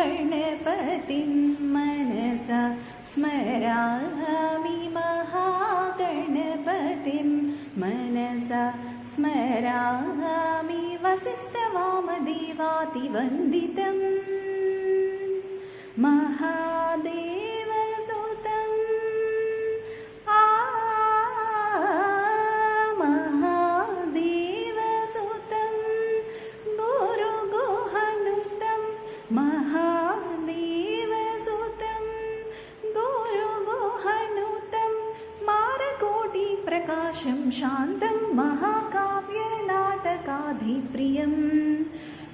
महागणपतिं मनसा स्मरामि महागणपतिं मनसा स्मरामि वसिष्ठवामदेवातिवन्दितं महादेवसुतं महादेवसुतं गुरुगुहनुतं महादेवसुतं गुरुगुहनुतं मारकोटिप्रकाशं शान्तं महाकाव्यनाटकाधिप्रियं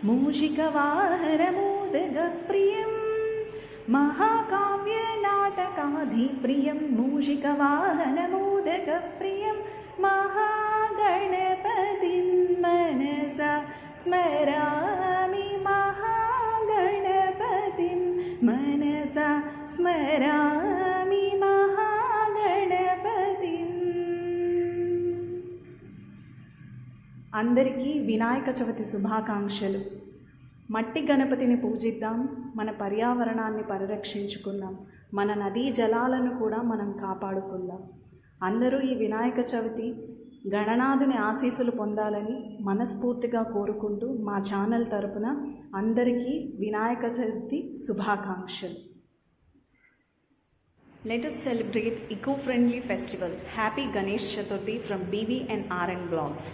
मूषिकवाहनमोदकप्रियं महाकाव्यनाटकाधिप्रियं मूषिकवाहनमोदकप्रियं महागणपतिं मनसा स्मरामि महागणपतिं मनसा स्मरामि महागणपतिं. అందరికీ వినాయక చవితి శుభాకాంక్షలు. మట్టి గణపతిని పూజిద్దాం, మన పర్యావరణాన్ని పరిరక్షించుకుందాం, మన నదీ జలాలను కూడా మనం కాపాడుకుందాం. అందరూ ఈ వినాయక చవితి గణనాథుని ఆశీస్సులు పొందాలని మనస్ఫూర్తిగా కోరుకుంటూ మా ఛానల్ తరపున అందరికీ వినాయక చవితి శుభాకాంక్షలు. Let us celebrate eco-friendly festival. Happy Ganesh Chaturthi from BV and RN Blogs.